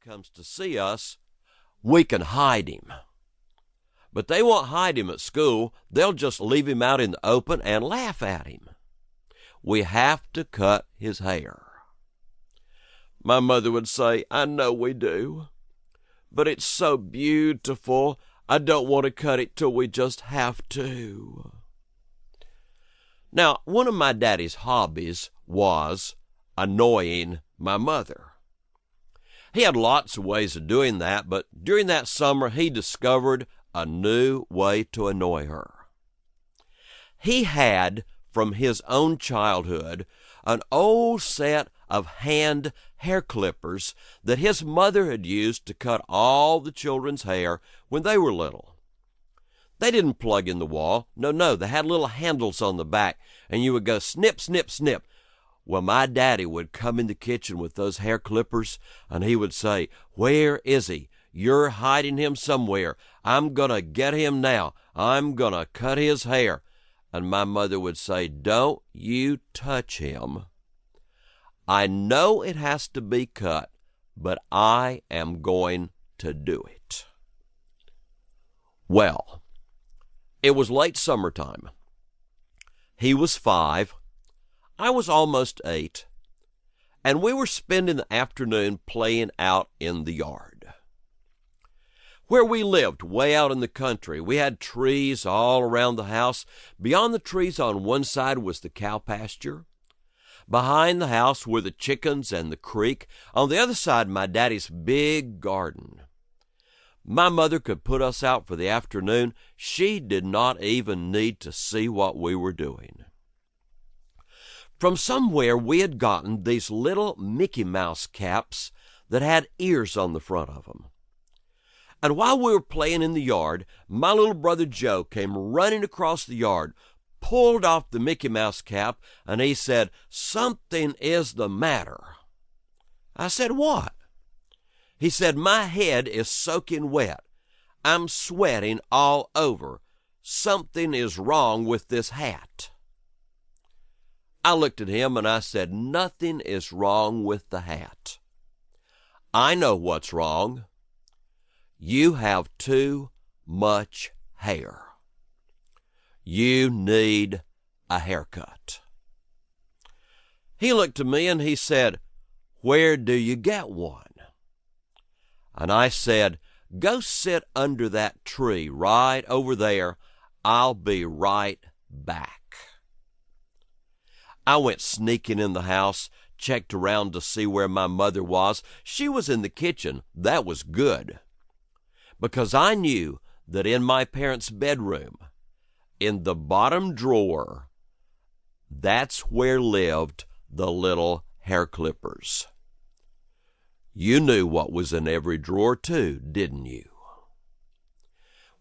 comes to see us, we can hide him. But they won't hide him at school. They'll just leave him out in the open and laugh at him. We have to cut his hair. My mother would say, I know we do, but it's so beautiful. I don't want to cut it till we just have to. Now, one of my daddy's hobbies was annoying my mother. He had lots of ways of doing that, but during that summer, he discovered a new way to annoy her. He had, from his own childhood, an old set of hand hair clippers that his mother had used to cut all the children's hair when they were little. They didn't plug in the wall. No, they had little handles on the back, and you would go snip, snip, snip. Well, my daddy would come in the kitchen with those hair clippers, and he would say, Where is he? You're hiding him somewhere. I'm going to get him now. I'm going to cut his hair. And my mother would say, Don't you touch him. I know it has to be cut, but I am going to do it. Well, it was late summertime. He was 5. I was almost 8. And we were spending the afternoon playing out in the yard. Where we lived, way out in the country, we had trees all around the house. Beyond the trees on one side was the cow pasture. Behind the house were the chickens and the creek. On the other side, my daddy's big garden. My mother could put us out for the afternoon. She did not even need to see what we were doing. From somewhere we had gotten these little Mickey Mouse caps that had ears on the front of them. And while we were playing in the yard, my little brother Joe came running across the yard, pulled off the Mickey Mouse cap, and he said, Something is the matter. I said, What? He said, My head is soaking wet. I'm sweating all over. Something is wrong with this hat. I looked at him and I said, Nothing is wrong with the hat. I know what's wrong. You have too much hair. You need a haircut. He looked at me and he said, Where do you get one? And I said, Go sit under that tree right over there. I'll be right back. I went sneaking in the house, checked around to see where my mother was. She was in the kitchen. That was good, because I knew that in my parents' bedroom, in the bottom drawer, that's where lived the little hair clippers. You knew what was in every drawer too, didn't you?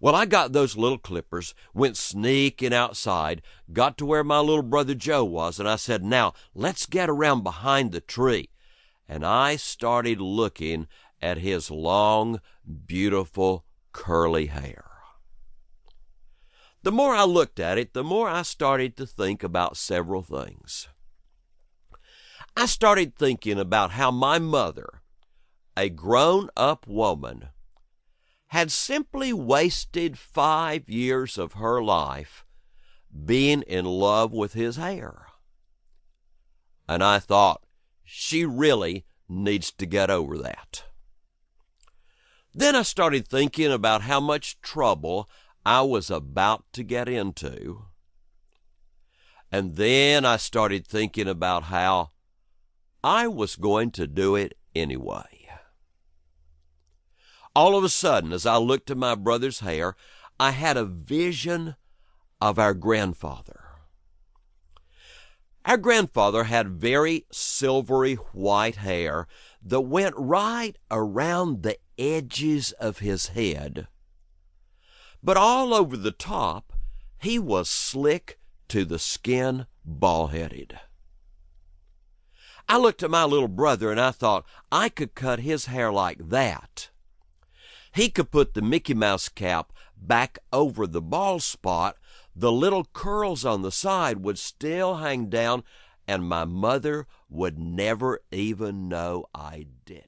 Well, I got those little clippers, went sneaking outside, got to where my little brother Joe was, and I said, Now, let's get around behind the tree. And I started looking at his long, beautiful, curly hair. The more I looked at it, the more I started to think about several things. I started thinking about how my mother, a grown-up woman, had simply wasted 5 years of her life being in love with his hair. And I thought, she really needs to get over that. Then I started thinking about how much trouble I was about to get into. And then I started thinking about how I was going to do it anyway. All of a sudden, as I looked at my brother's hair, I had a vision of our grandfather. Our grandfather had very silvery white hair that went right around the edges of his head. But all over the top, he was slick to the skin, bald-headed. I looked at my little brother and I thought, I could cut his hair like that. He could put the Mickey Mouse cap back over the bald spot. The little curls on the side would still hang down, and my mother would never even know I did